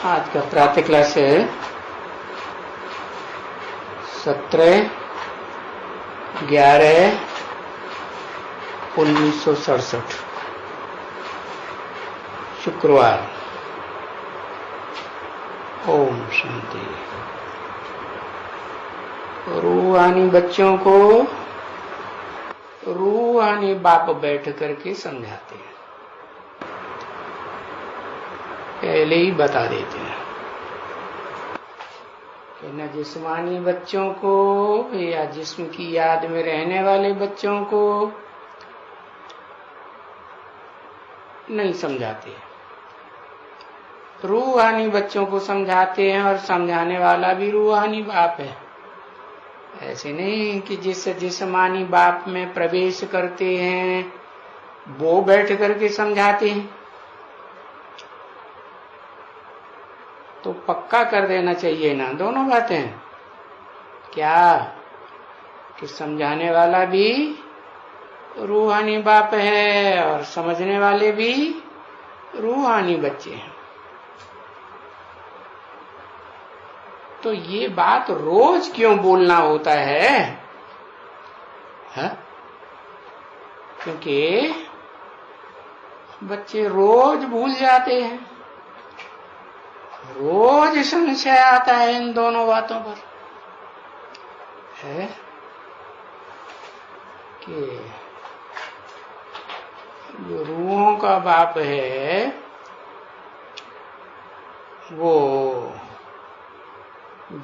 आज का प्रातः क्लास है 17/11/1967 शुक्रवार। ओम शांति। रूहानी बच्चों को रूहानी बाप बैठ करके समझाते हैं, पहले ही बता देते हैं कि न जिस्मानी बच्चों को या जिस्म की याद में रहने वाले बच्चों को नहीं समझाते, रूहानी बच्चों को समझाते हैं और समझाने वाला भी रूहानी बाप है। ऐसे नहीं कि जिस जिस्मानी बाप में प्रवेश करते हैं वो बैठ करके समझाते हैं। तो पक्का कर देना चाहिए ना दोनों बातें, क्या कि समझाने वाला भी रूहानी बाप है और समझने वाले भी रूहानी बच्चे हैं। तो ये बात रोज क्यों बोलना होता है? क्योंकि बच्चे रोज भूल जाते हैं, रोज संशय आता है इन दोनों बातों पर, है कि जो रूहों का बाप है वो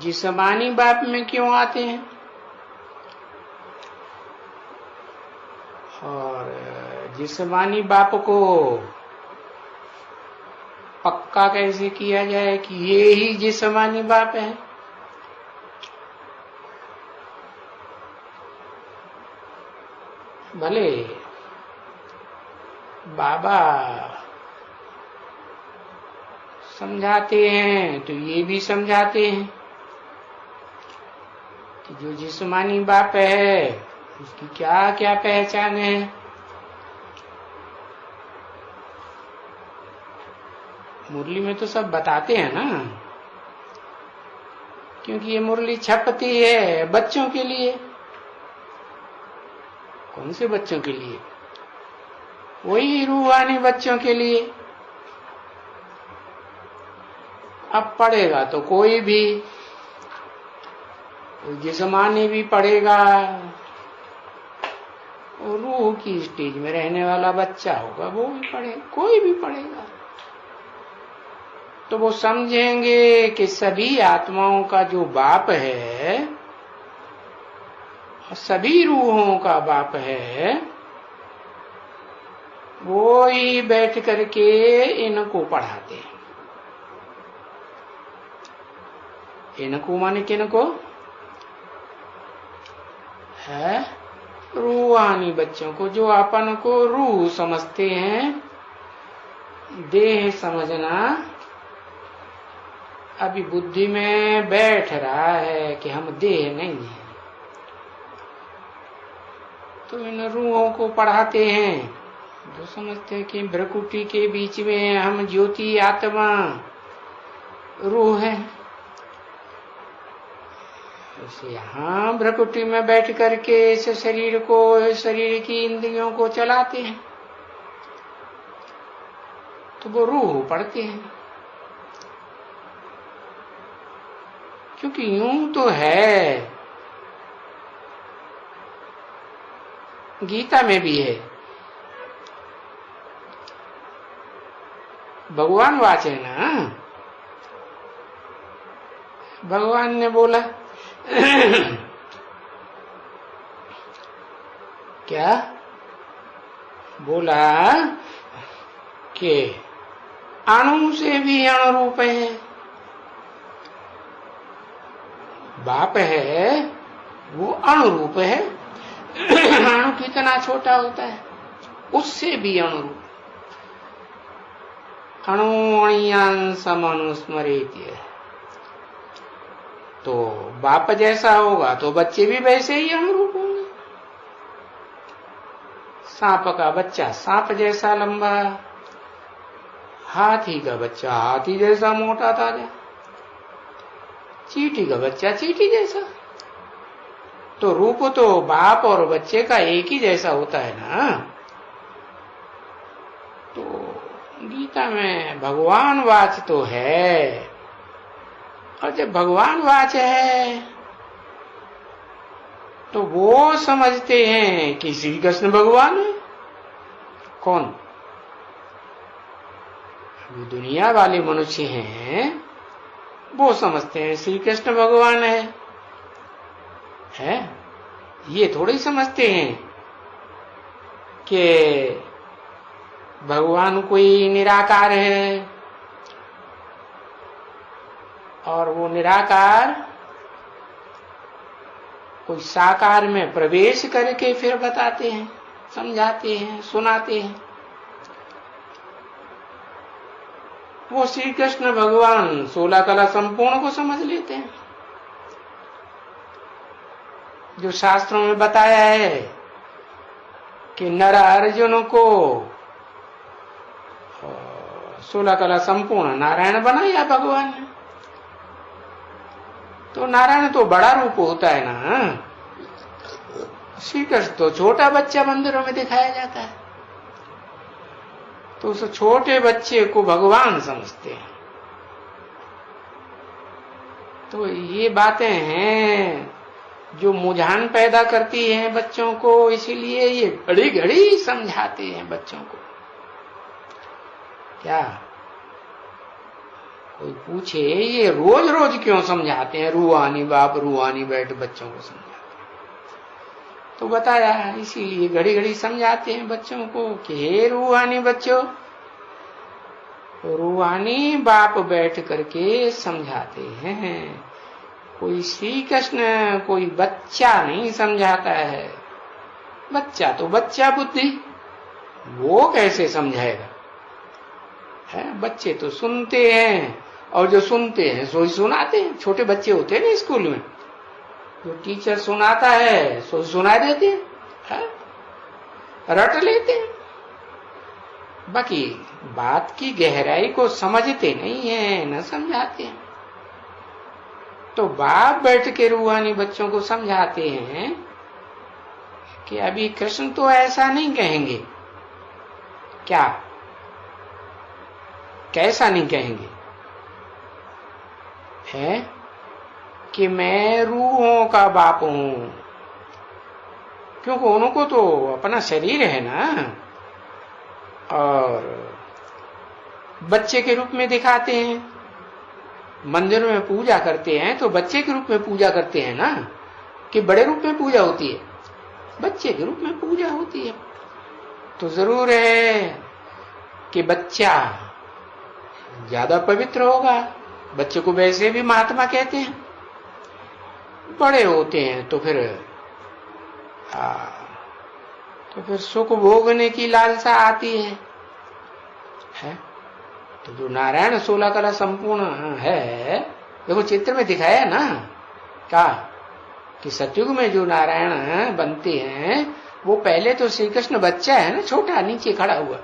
जिस्मानी बाप में क्यों आते हैं और जिस्मानी बाप को पक्का कैसे किया जाए कि ये ही जिस्मानी बाप है? भले बाबा समझाते हैं तो ये भी समझाते हैं कि जो जिस्मानी बाप है उसकी क्या क्या पहचान है। मुरली में तो सब बताते हैं ना, क्योंकि ये मुरली छपती है बच्चों के लिए। कौन से बच्चों के लिए? वही रूहानी बच्चों के लिए। अब पढ़ेगा तो कोई भी, जिस्मानी भी पढ़ेगा और रूह की स्टेज में रहने वाला बच्चा होगा वो भी पढ़ेगा, कोई भी पढ़ेगा। तो वो समझेंगे कि सभी आत्माओं का जो बाप है, सभी रूहों का बाप है, वो ही बैठ करके इनको पढ़ाते हैं। इनको माने किनको? है रूहानी बच्चों को, जो अपन को रूह समझते हैं। देह समझना अभी बुद्धि में बैठ रहा है कि हम देह नहीं है, तो इन रूहों को पढ़ाते हैं जो समझते हैं कि भ्रकुटी के बीच में हम ज्योति आत्मा रूह है। यहाँ भ्रकुटी में बैठ करके इस शरीर को, शरीर की इंद्रियों को चलाते हैं, तो वो रूह पढ़ते हैं। क्योंकि यूं तो है, गीता में भी है, भगवान वाचे ना, भगवान ने बोला क्या बोला कि अणु से भी अणुरूप है। बाप है वो अणुरूप है, अणु कितना छोटा होता है, उससे भी अणुरूप। अणुअणियान समनुस्मरेत्य, तो बाप जैसा होगा तो बच्चे भी वैसे ही अणुरूप होंगे। सांप का बच्चा सांप जैसा लंबा, हाथी का बच्चा हाथी जैसा मोटा ताजा, चींटी का बच्चा चींटी जैसा। तो रूप तो बाप और बच्चे का एक ही जैसा होता है ना। तो गीता में भगवान वाच तो है, और जब भगवान वाच है तो वो समझते हैं कि श्री कृष्ण भगवान है। कौन? जो दुनिया वाले मनुष्य हैं वो समझते हैं श्री कृष्ण भगवान है? ये थोड़ी समझते हैं कि भगवान कोई निराकार है और वो निराकार कोई साकार में प्रवेश करके फिर बताते हैं, समझाते हैं, सुनाते हैं। वो श्री कृष्ण भगवान 16 कला संपूर्ण को समझ लेते हैं। जो शास्त्रों में बताया है कि नर अर्जुन को 16 कला संपूर्ण नारायण बनाया भगवान ने। तो नारायण तो बड़ा रूप होता है ना, श्री कृष्ण तो छोटा बच्चा मंदिरों में दिखाया जाता है। तो उस छोटे बच्चे को भगवान समझते हैं। तो ये बातें हैं जो मुझान पैदा करती हैं बच्चों को, इसीलिए ये घड़ी घड़ी समझाते हैं बच्चों को। क्या कोई पूछे ये रोज रोज क्यों समझाते हैं, रूहानी बाप रूहानी बैठ बच्चों को समझाते हैं? तो बताया इसीलिए घड़ी घड़ी समझाते हैं बच्चों को कि हे रूहानी बच्चों, रूहानी बाप बैठ करके समझाते हैं। कोई श्री कृष्ण कोई बच्चा नहीं समझाता है। बच्चा तो बच्चा बुद्धि, वो कैसे समझाएगा? है बच्चे तो सुनते हैं, और जो सुनते हैं सो ही सुनाते हैं। छोटे बच्चे होते हैं ना स्कूल में, जो टीचर सुनाता है सो सुना देते हैं, रट लेते हैं। बाकी बात की गहराई को समझते नहीं है, न समझाते हैं। तो बाप बैठ के रूहानी बच्चों को समझाते हैं कि अभी कृष्ण तो ऐसा नहीं कहेंगे। क्या? कैसा नहीं कहेंगे? है कि मैं रूहों का बाप हूं, क्योंकि उनको तो अपना शरीर है ना, और बच्चे के रूप में दिखाते हैं। मंदिर में पूजा करते हैं तो बच्चे के रूप में पूजा करते हैं ना, कि बड़े रूप में पूजा होती है? बच्चे के रूप में पूजा होती है। तो जरूर है कि बच्चा ज्यादा पवित्र होगा। बच्चे को वैसे भी महात्मा कहते हैं। बड़े होते हैं तो फिर सुख भोगने की लालसा आती है? तो जो नारायण 16 कला संपूर्ण है, देखो चित्र में दिखाया ना, क्या कि सतयुग में जो नारायण बनते हैं वो पहले तो श्री कृष्ण बच्चा है ना, छोटा नीचे खड़ा हुआ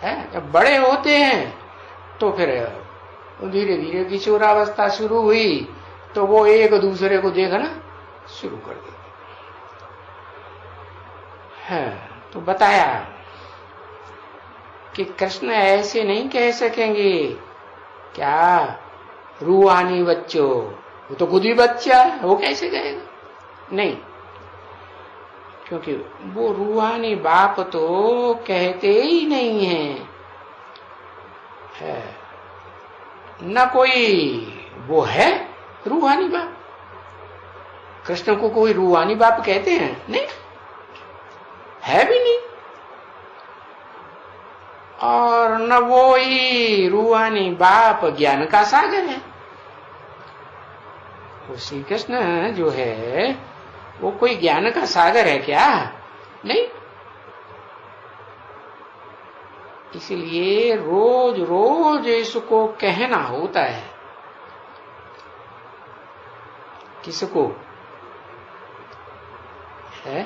है। जब बड़े होते हैं तो फिर धीरे धीरे किशोरावस्था शुरू हुई तो वो एक दूसरे को देखना शुरू कर देते हैं। तो बताया कि कृष्ण ऐसे नहीं कह सकेंगे, क्या रूहानी बच्चों, वो तो खुद ही बच्चा है, वो कैसे कहेगा? नहीं, क्योंकि वो रूहानी बाप तो कहते ही नहीं है न कोई वो है रूहानी बाप। कृष्ण को कोई रूहानी बाप कहते हैं? नहीं, है भी नहीं। और न वो ही रूहानी बाप ज्ञान का सागर है। वो श्री कृष्ण जो है वो कोई ज्ञान का सागर है क्या? नहीं। इसलिए रोज रोज इसको कहना होता है। किसको? है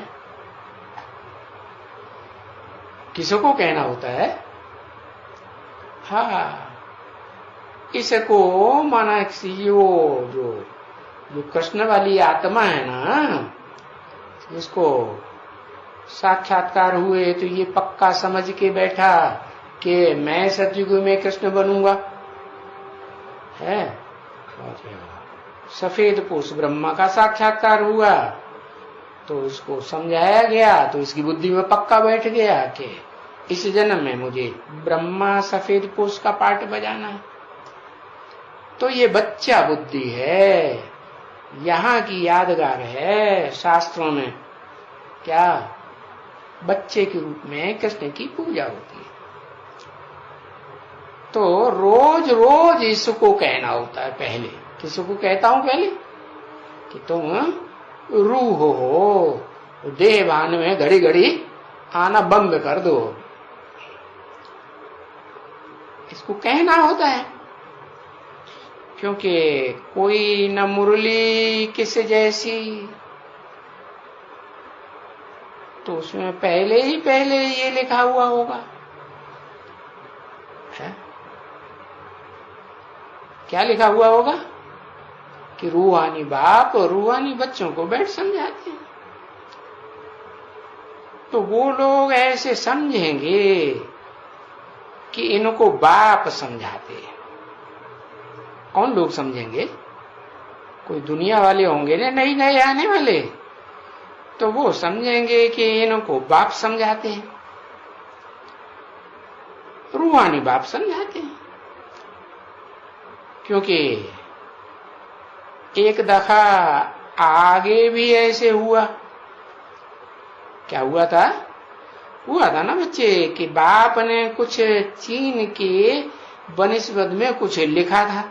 किसको कहना होता है? हाँ, इसको माना जो कृष्ण वाली आत्मा है ना, इसको साक्षात्कार हुए तो ये पक्का समझ के बैठा कि मैं सतयुग में कृष्ण बनूंगा, है। सफेद पूष ब्रह्मा का साक्षात्कार हुआ तो उसको समझाया गया तो इसकी बुद्धि में पक्का बैठ गया कि इस जन्म में मुझे ब्रह्मा सफेद पूष का पार्ट बजाना है। तो ये बच्चा बुद्धि है, यहाँ की यादगार है। शास्त्रों में क्या बच्चे के रूप में कृष्ण की पूजा होती है। तो रोज रोज इसको कहना होता है। पहले किसको कहता हूं? पहले कि तुम रूह हो, देहभान में घड़ी घड़ी आना बंद कर दो, इसको कहना होता है। क्योंकि कोई न मुरली किस जैसी, तो उसमें पहले ये लिखा हुआ होगा, है? क्या लिखा हुआ होगा कि रूहानी बाप और रूहानी बच्चों को बैठ समझाते हैं। तो वो लोग ऐसे समझेंगे कि इनको बाप समझाते हैं। कौन लोग समझेंगे? कोई दुनिया वाले होंगे ना, नए नए आने वाले, तो वो समझेंगे कि इनको बाप समझाते हैं, रूहानी बाप समझाते हैं। क्योंकि एक दफा आगे भी ऐसे हुआ। क्या हुआ था? हुआ था ना बच्चे कि बाप ने कुछ चीन के बनिस्बत में कुछ लिखा था,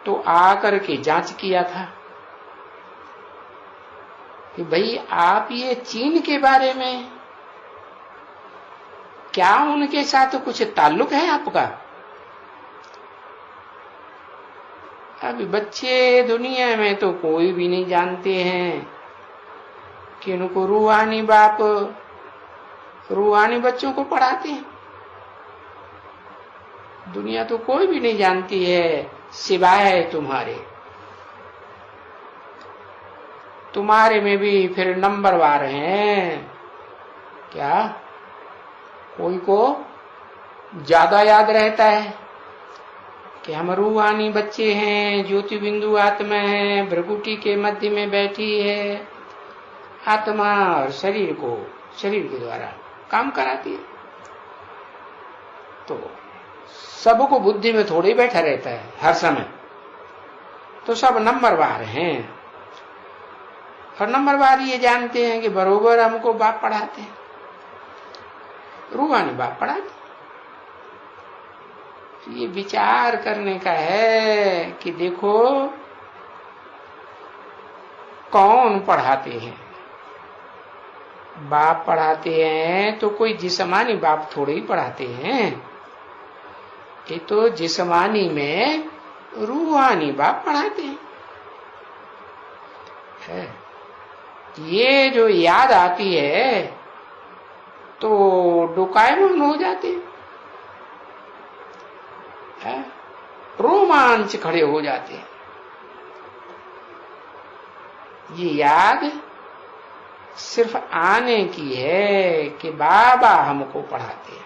तो आकर के जांच किया था कि भाई आप ये चीन के बारे में क्या उनके साथ कुछ ताल्लुक है आपका? अभी बच्चे दुनिया में तो कोई भी नहीं जानते हैं कि उनको रूहानी बाप रूहानी बच्चों को पढ़ाते हैं। दुनिया तो कोई भी नहीं जानती है सिवाय तुम्हारे में भी फिर नंबरवार हैं। क्या कोई को ज्यादा याद रहता है कि हम रूहानी बच्चे हैं, ज्योति बिंदु आत्मा है, भ्रकुटी के मध्य में बैठी है आत्मा और शरीर के द्वारा काम कराती है। तो सबको बुद्धि में थोड़ी बैठा रहता है हर समय, तो सब नंबरवार हैं। और नंबरवार ये जानते हैं कि बरोबर हमको बाप पढ़ाते हैं, रूहानी बाप पढ़ाते। ये विचार करने का है कि देखो कौन पढ़ाते हैं। बाप पढ़ाते हैं तो कोई जिस्मानी बाप थोड़े ही पढ़ाते हैं, ये तो जिस्मानी में रूहानी बाप पढ़ाते हैं। ये जो याद आती है तो डोकायमन हो जाते हैं, रोमांच खड़े हो जाते हैं। ये याद सिर्फ आने की है कि बाबा हमको पढ़ाते हैं।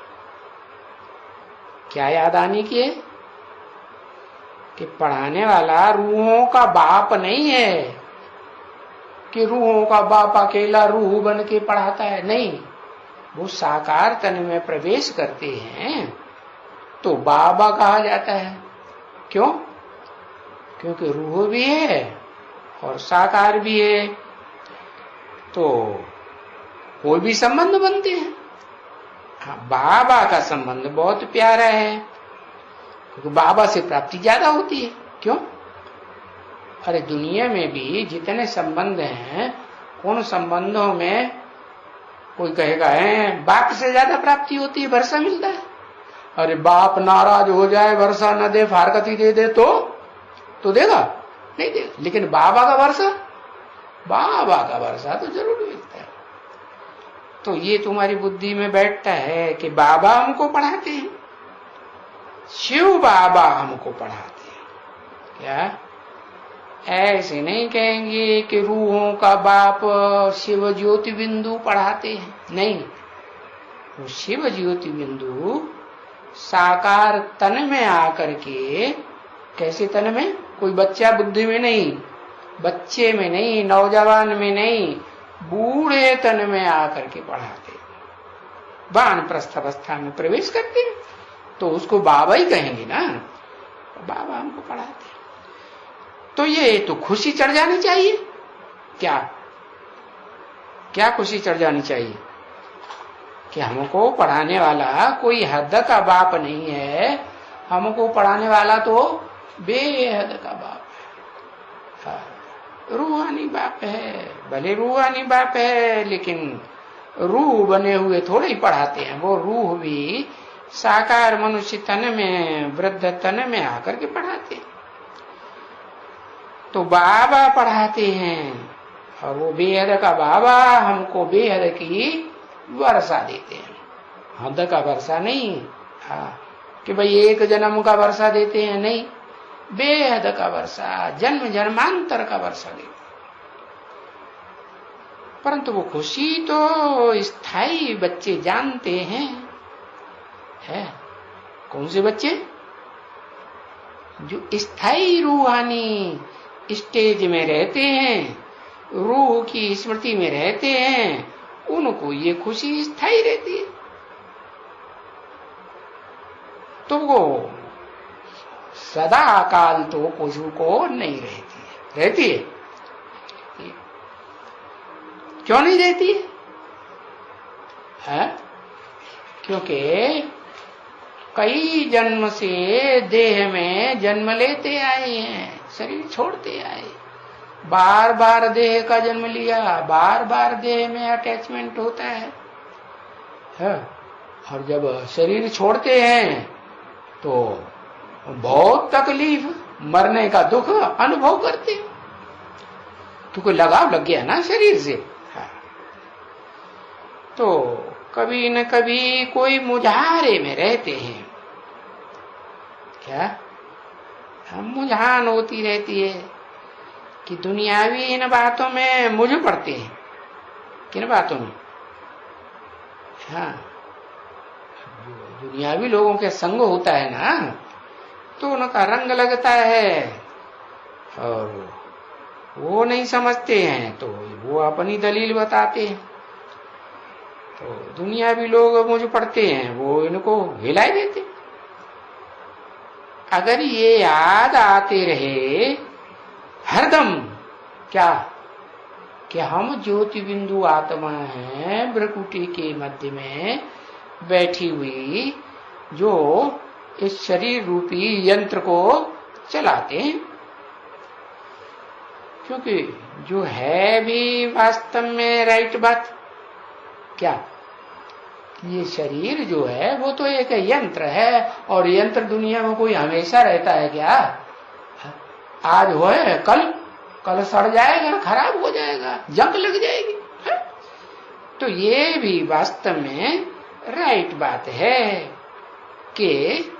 क्या याद आने की है? कि पढ़ाने वाला रूहों का बाप नहीं है, कि रूहों का बाप अकेला रूह बन के पढ़ाता है, नहीं। वो साकार तन में प्रवेश करते हैं तो बाबा कहा जाता है। क्यों? क्योंकि रूह भी है और साकार भी है, तो कोई भी संबंध बनते हैं। हाँ, बाबा का संबंध बहुत प्यारा है क्योंकि बाबा से प्राप्ति ज्यादा होती है। क्यों? अरे दुनिया में भी जितने संबंध हैं, उन संबंधों में कोई कहेगा है बाप से ज्यादा प्राप्ति होती है, वर्षा मिलता है। अरे बाप नाराज हो जाए, वर्षा न दे, फारकती दे दे तो देगा? नहीं देगा। लेकिन बाबा का वर्षा तो जरूर मिलता है। तो ये तुम्हारी बुद्धि में बैठता है कि बाबा हमको पढ़ाते हैं, शिव बाबा हमको पढ़ाते हैं। क्या ऐसे नहीं कहेंगे कि रूहों का बाप शिव ज्योति बिंदु पढ़ाते हैं, नहीं, वो शिव ज्योति बिंदु साकार तन में आकर के, कैसे तन में, कोई बच्चा बुद्धि में नहीं, बच्चे में नहीं, नौजवान में नहीं, बूढ़े तन में आकर के पढ़ाते, वानप्रस्थ अवस्था में प्रवेश करते, तो उसको बाबा ही कहेंगे ना, बाबा हमको पढ़ाते। तो ये तो खुशी चढ़ जानी चाहिए। क्या क्या खुशी चढ़ जानी चाहिए कि हमको पढ़ाने वाला कोई हद का बाप नहीं है, हमको पढ़ाने वाला तो बेहद का बाप है, रूहानी बाप है। भले रूहानी बाप है, लेकिन रूह बने हुए थोड़े ही पढ़ाते हैं, वो रूह भी साकार मनुष्य तन में, वृद्ध तन में आकर के पढ़ाते हैं। तो बाबा पढ़ाते हैं, और वो बेहद का बाबा हमको बेहद की वर्षा देते हैं, हद का वर्षा नहीं। हाँ, कि भाई एक जन्म का वर्षा देते हैं, नहीं, बेहद का वर्षा, जन्म जन्मांतर का वर्षा देते हैं। परंतु वो खुशी तो स्थायी बच्चे जानते हैं, है कौन से बच्चे, जो स्थायी रूहानी स्टेज में रहते हैं, रूह की स्मृति में रहते हैं, उनको ये खुशी स्थायी रहती है। तो वो सदा काल तो पशु को नहीं रहती है, रहती है, क्यों नहीं रहती है? क्योंकि कई जन्म से देह में जन्म लेते आए हैं, शरीर छोड़ते आए, बार बार देह का जन्म लिया, बार बार देह में अटैचमेंट होता है। और जब शरीर छोड़ते हैं तो बहुत तकलीफ, मरने का दुख अनुभव करते हैं, क्योंकि लगाव लग गया ना शरीर से। तो कभी न कभी कोई मुझारे में रहते हैं, क्या मुझान होती रहती है कि दुनियावी इन बातों में मुझ पड़ते हैं। किन बातों में? हाँ, दुनियावी लोगों के संग होता है ना, तो उनका रंग लगता है, और वो नहीं समझते हैं तो वो अपनी दलील बताते हैं। तो दुनियावी लोग मुझ पड़ते हैं, वो इनको हिलाई देते। अगर ये याद आते रहे हरदम, क्या कि हम ज्योति बिंदु आत्मा हैं, भ्रकुटी के मध्य में बैठी हुई, जो इस शरीर रूपी यंत्र को चलाते हैं, क्योंकि जो है भी वास्तव में राइट बात, क्या ये शरीर जो है वो तो एक यंत्र है, और यंत्र दुनिया में कोई हमेशा रहता है क्या? आज हो है, कल सड़ जाएगा, खराब हो जाएगा, जंग लग जाएगी है? तो ये भी वास्तव में राइट बात है कि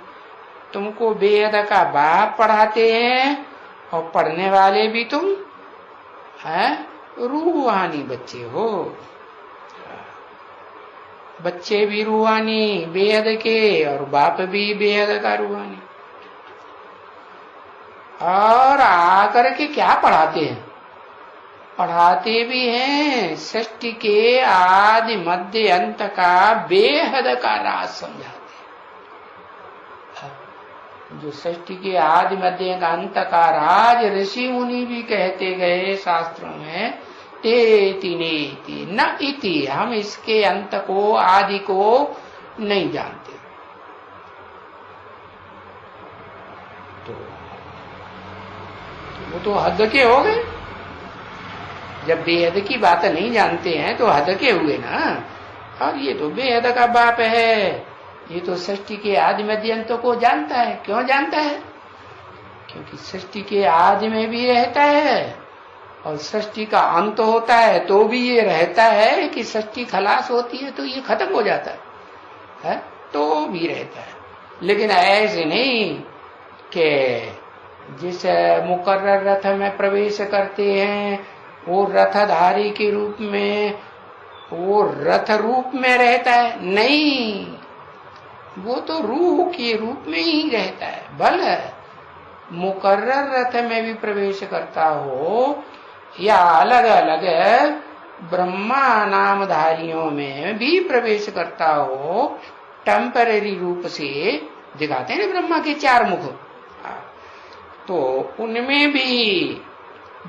तुमको बेहद का बाप पढ़ाते हैं, और पढ़ने वाले भी तुम है रूहानी बच्चे हो। बच्चे भी रूहानी बेहद के, और बाप भी बेहद का रूहानी। और आकर के क्या पढ़ाते हैं? पढ़ाते भी हैं सृष्टि के आदि मध्य अंत का बेहद का राज समझाते हैं। जो सृष्टि के आदि मध्य अंत का राज ऋषि मुनि भी कहते गए शास्त्रों में, तेति नेति न इति, हम इसके अंत को, आदि को नहीं जानते। तो वो तो हद के हो गए। जब बेहद की बात नहीं जानते हैं तो हद के हुए ना। और ये तो बेहद का बाप है, ये तो सृष्टि के आदि मध्य अंत को जानता है। क्यों जानता है? क्योंकि सृष्टि के आदि में भी रहता है और सृष्टि का अंत होता है तो भी ये रहता है कि सृष्टि खलास होती है तो ये खत्म हो जाता है तो भी रहता है। लेकिन ऐसे नहीं कि जिस मुकर्रर रथ में प्रवेश करते हैं वो रथधारी के रूप में, वो रथ रूप में रहता है, नहीं, वो तो रूह के रूप में ही रहता है। भले मुकर्रर रथ में भी प्रवेश करता हो या अलग अलग ब्रह्मा नामधारियों में भी प्रवेश करता हो, टेम्परेरी रूप से दिखाते हैं ब्रह्मा के 4 मुख, तो उनमें भी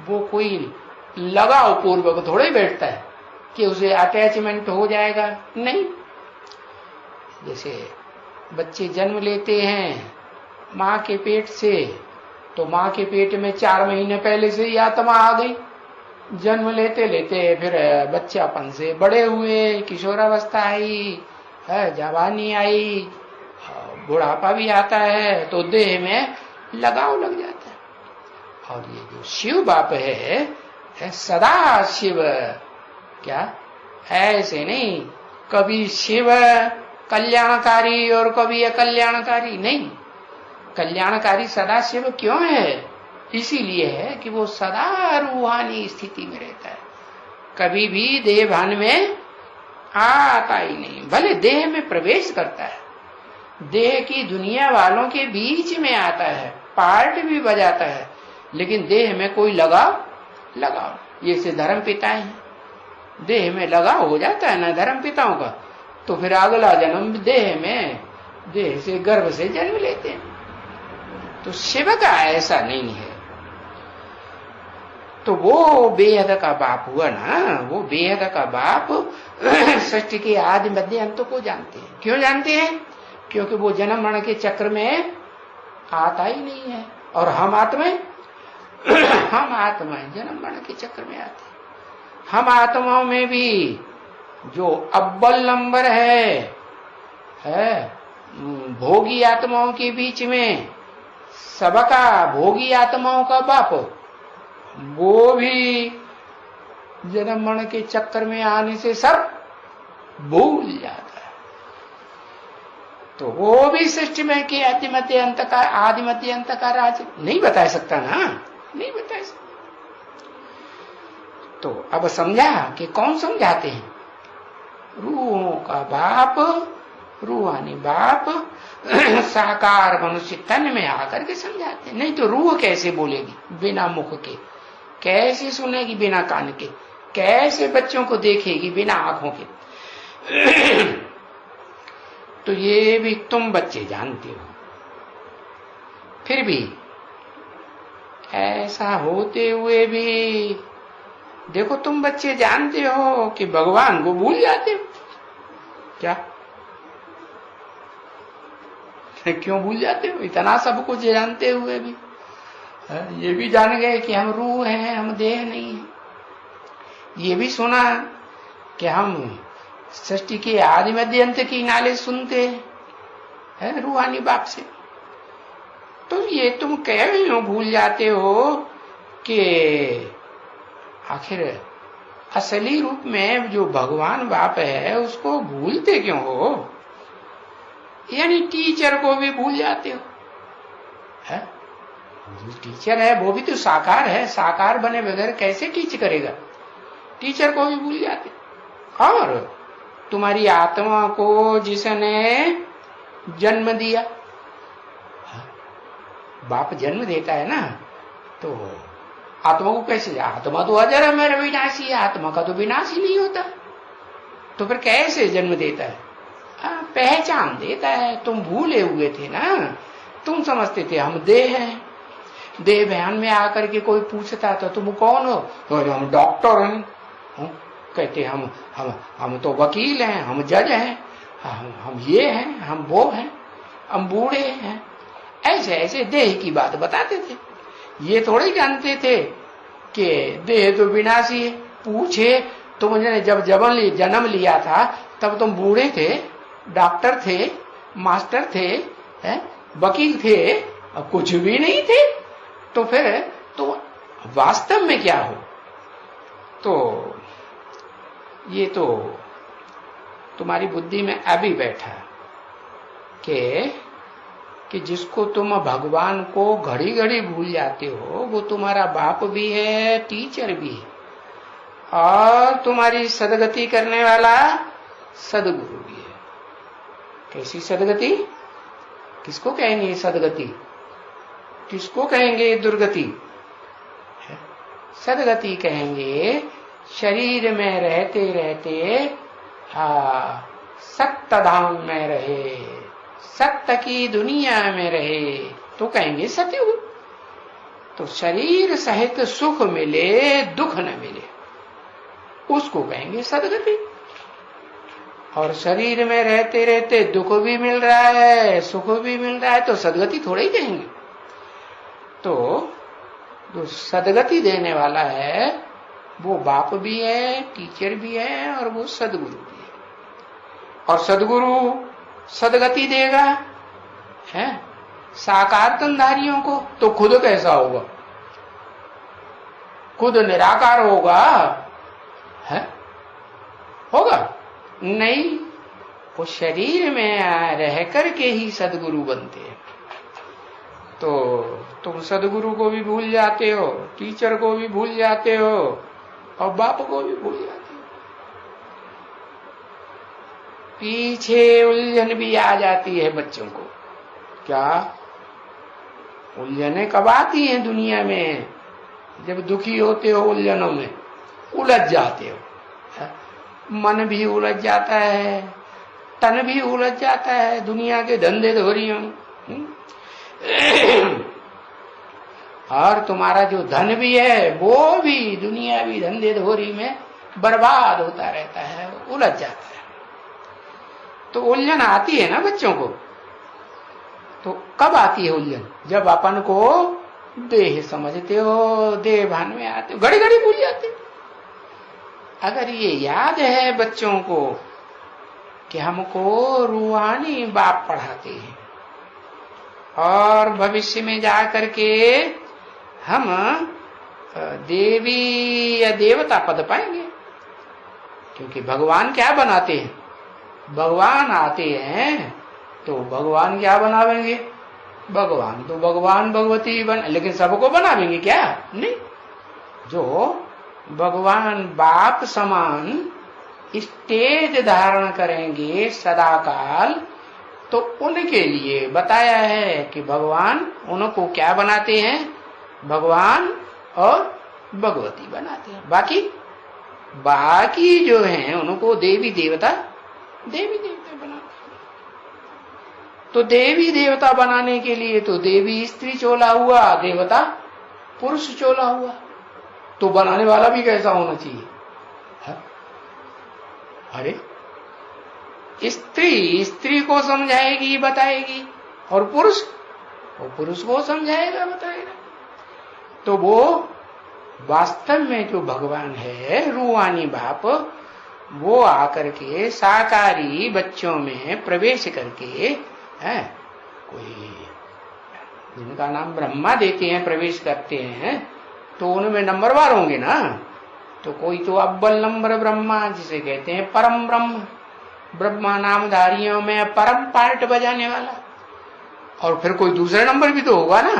वो कोई लगाव पूर्वक थोड़े बैठता है कि उसे अटैचमेंट हो जाएगा, नहीं। जैसे बच्चे जन्म लेते हैं माँ के पेट से, तो माँ के पेट में 4 महीने पहले से ही आत्मा आ गई, जन्म लेते लेते फिर बच्चापन से बड़े हुए, किशोरावस्था आई, जवानी आई, बुढ़ापा भी आता है, तो देह में लगाव लग जाता है। और ये जो शिव बाप है सदा शिव, क्या ऐसे नहीं कभी शिव कल्याणकारी और कभी अकल्याणकारी, नहीं। कल्याणकारी सदा शिव क्यों है? इसीलिए है कि वो सदा रूहानी स्थिति में रहता है, कभी भी देह भान में आता ही नहीं। भले देह में प्रवेश करता है, देह की दुनिया वालों के बीच में आता है, पार्ट भी बजाता है, लेकिन देह में कोई लगाव ये से धर्म पिता है, देह में लगाव हो जाता है ना धर्म पिताओं का, तो फिर अगला जन्म देह से गर्भ से जन्म लेते हैं। तो शिव का ऐसा नहीं है। तो वो बेहद का बाप हुआ ना, वो बेहद का बाप सृष्टि के आदि मध्य अंत को जानते हैं। क्यों जानते हैं? क्योंकि वो जन्म मरण के चक्र में आता ही नहीं है। और हम आत्माएं जन्म मरण के चक्र में आते हैं। हम आत्माओं में भी जो अव्वल नंबर है भोगी आत्माओं के बीच में, सबका भोगी आत्माओं का बाप, वो भी जन्म मरण के चक्कर में आने से सब भूल जाता है। तो वो भी सृष्टि में के आदि मध्य अंत का राज नहीं बता सकता ना, नहीं बता सकता। तो अब समझा कि कौन समझाते हैं? रूहों का बाप, रूहानी बाप साकार मनुष्य तन में आकर के समझाते। नहीं तो रूह कैसे बोलेगी बिना मुख के, कैसे सुनेगी बिना कान के, कैसे बच्चों को देखेगी बिना आंखों के। तो ये भी तुम बच्चे जानते हो। फिर भी ऐसा होते हुए भी देखो, तुम बच्चे जानते हो कि भगवान को भूल जाते हो। क्या? क्यों भूल जाते हो? इतना सब कुछ जानते हुए भी ये भी जान गए कि हम रूह हैं, हम देह नहीं है। ये भी सुना कि हम सृष्टि के आदि मध्य अंत की नाले सुनते हैं रूहानी बाप से। तो ये तुम क्यों भूल जाते हो कि आखिर असली रूप में जो भगवान बाप है उसको भूलते क्यों हो? यानी टीचर को भी भूल जाते हो। जो टीचर है वो भी तो साकार है, साकार बने बगैर कैसे टीच करेगा? टीचर को भी भूल जाते। और तुम्हारी आत्मा को जिसने जन्म दिया, बाप जन्म देता है ना, तो आत्मा को कैसे? आत्मा तो अजर अमर विनाशी है, आत्मा का तो विनाश ही नहीं होता। तो फिर कैसे जन्म देता है? पहचान देता है। तुम भूले हुए थे ना, तुम समझते थे हम देह हैं। देह बयान में आकर के कोई पूछता तो तुम कौन हो? तो हम डॉक्टर हैं। कहते हम तो वकील हैं, हम जज हैं, हम ये हैं, हम वो हैं, हम बूढ़े हैं। ऐसे ऐसे देह की बात बताते थे। ये थोड़े जानते थे कि देह तो विनाशी है। पूछे तुमने जब जन्म लिया था तब तुम बूढ़े थे, डॉक्टर थे, मास्टर थे, वकील थे, कुछ भी नहीं थे। तो फिर तो वास्तव में क्या हो? तो ये तो तुम्हारी बुद्धि में अभी बैठा कि जिसको तुम भगवान को घड़ी घड़ी भूल जाते हो वो तुम्हारा बाप भी है, टीचर भी है, और तुम्हारी सदगति करने वाला सदगुरु भी है। कैसी सदगति? किसको कहेंगे सदगति? किसको कहेंगे दुर्गति? सदगति कहेंगे शरीर में रहते रहते सत्य धाम में रहे, सत्य की दुनिया में रहे तो कहेंगे सतयुग। तो शरीर सहित सुख मिले, दुख न मिले, उसको कहेंगे सदगति। और शरीर में रहते रहते दुख भी मिल रहा है, सुख भी मिल रहा है, तो सदगति थोड़ा ही कहेंगे। तो जो सदगति देने वाला है वो बाप भी है, टीचर भी है, और वो सदगुरु भी है। और सदगुरु सदगति देगा है साकार तनधारियों को, तो खुद कैसा होगा? खुद निराकार होगा है? होगा नहीं, वो शरीर में रह करके ही सदगुरु बनते हैं। तो तुम सदगुरु को भी भूल जाते हो, टीचर को भी भूल जाते हो, और बाप को भी भूल जाते हो। पीछे उलझन भी आ जाती है बच्चों को। क्या उलझने कब आती हैं दुनिया में? जब दुखी होते हो, उलझनों में उलझ जाते हो। मन भी उलझ जाता है, तन भी उलझ जाता है दुनिया के धंधे धोरियों में। और तुम्हारा जो धन भी है वो भी दुनियावी धंधे धोरी में बर्बाद होता रहता है, उलझ जाता है। तो उलझन आती है ना बच्चों को। तो कब आती है उलझन? जब अपन को देह समझते हो, देह भान में आते हो, घड़ी घड़ी भूल जाते हो। अगर ये याद है बच्चों को कि हमको रूहानी बाप पढ़ाते हैं और भविष्य में जा करके हम देवी या देवता पद पाएंगे, क्योंकि भगवान क्या बनाते हैं? भगवान आते हैं तो भगवान क्या बनावेंगे? भगवान तो भगवान भगवती बन, लेकिन सबको बनावेंगे क्या? नहीं। जो भगवान बाप समान स्टेज धारण करेंगे सदाकाल, तो उनके लिए बताया है कि भगवान उनको क्या बनाते हैं? भगवान और भगवती बनाते हैं। बाकी जो हैं उनको देवी देवता बनाते हैं। तो देवी देवता बनाने के लिए तो देवी स्त्री चोला हुआ, देवता पुरुष चोला हुआ। तो बनाने वाला भी कैसा होना चाहिए? है? अरे स्त्री को समझाएगी, बताएगी, और पुरुष को समझाएगा, बताएगा। तो वो वास्तव में जो भगवान है, रूहानी बाप, वो आकर के साकारी बच्चों में प्रवेश करके है, कोई जिनका नाम ब्रह्मा देते हैं, प्रवेश करते हैं, तो उनमें नंबरवार होंगे ना। तो कोई तो अव्वल नंबर ब्रह्मा, जिसे कहते हैं परम ब्रह्म, ब्रह्मा नामधारियों में परम पार्ट बजाने वाला। और फिर कोई दूसरे नंबर भी तो होगा ना,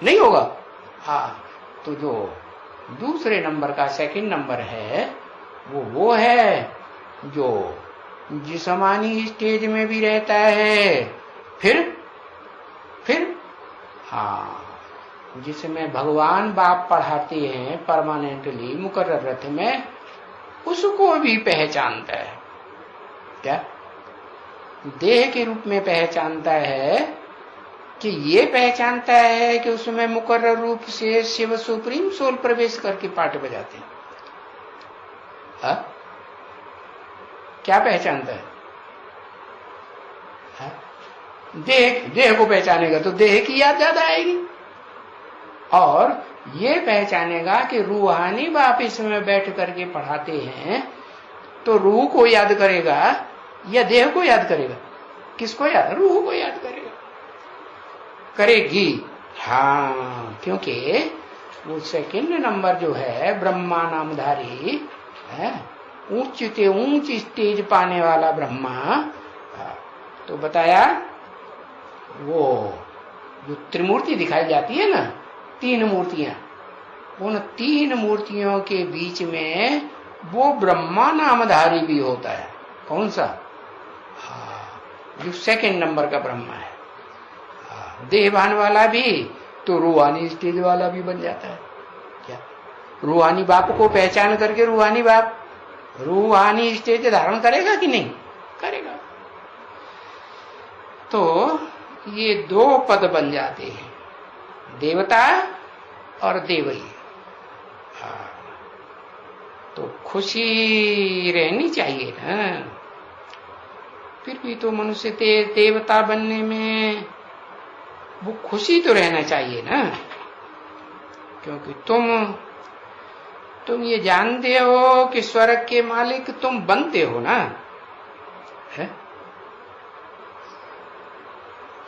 नहीं होगा? हाँ, तो जो दूसरे नंबर का सेकंड नंबर है वो है जो जिस्मानी स्टेज में भी रहता है, फिर हाँ, जिसमें भगवान बाप पढ़ाते हैं परमानेंटली मुकर्रर रथ में, उसको भी पहचानता है। क्या? देह के रूप में पहचानता है कि ये पहचानता है कि उसमें मुकर्रर रूप से शिव सुप्रीम सोल प्रवेश करके पाठ बजाते हैं। हा? क्या पहचानता है? हा? देह को पहचानेगा तो देह की याद ज्यादा आएगी, और ये पहचानेगा कि रूहानी बाप इसमें बैठ करके पढ़ाते हैं, तो रूह को याद करेगा या देह को याद करेगा? किसको याद? रूह को याद करेगी। हाँ, क्योंकि वो सेकंड नंबर जो है ब्रह्मा नामधारी है, ऊंच से ऊंच स्टेज पाने वाला ब्रह्मा, तो बताया वो जो त्रिमूर्ति दिखाई जाती है ना, 3 मूर्तियां, उन 3 मूर्तियों के बीच में वो ब्रह्मा नामधारी भी होता है। कौन सा? जो सेकंड नंबर का ब्रह्मा है। देहभान वाला भी तो रूहानी स्टेज वाला भी बन जाता है। क्या रूहानी बाप को पहचान करके रूहानी बाप रूहानी स्टेज धारण करेगा कि नहीं करेगा? तो ये 2 पद बन जाते हैं, देवता और देवई। तो खुशी रहनी चाहिए ना। फिर भी तो मनुष्य देवता बनने में वो खुशी तो रहना चाहिए ना, क्योंकि तुम ये जानते हो कि स्वर्ग के मालिक तुम बनते हो ना, है?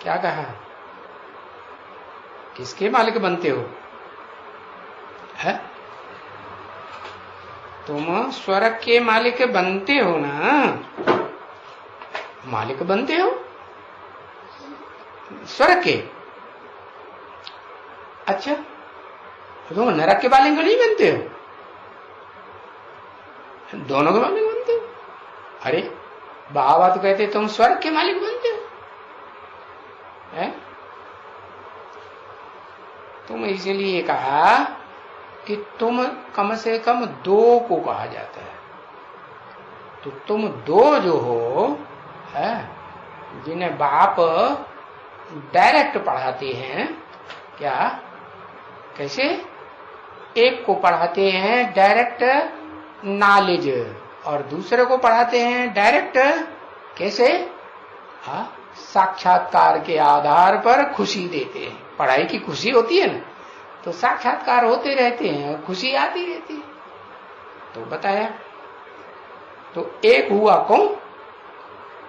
क्या कहा? किसके मालिक बनते हो? है? तुम स्वर्ग के मालिक बनते हो ना, मालिक बनते हो स्वर्ग के। अच्छा, तुम नरक के मालिक नहीं बनते हो? दोनों के मालिक बनते हो? अरे बाबा तो कहते तुम स्वर्ग के मालिक बनते हो, है? तुम इसलिए कहा कि तुम कम से कम 2 को कहा जाता है। तो तुम 2 जो हो, है, जिन्हें बाप डायरेक्ट पढ़ाते हैं। क्या? कैसे? एक को पढ़ाते हैं डायरेक्ट नॉलेज और दूसरे को पढ़ाते हैं डायरेक्ट कैसे? साक्षात्कार के आधार पर खुशी देते हैं। पढ़ाई की खुशी होती है ना, तो साक्षात्कार होते रहते हैं और खुशी आती रहती है। तो बताया, तो एक हुआ कौन?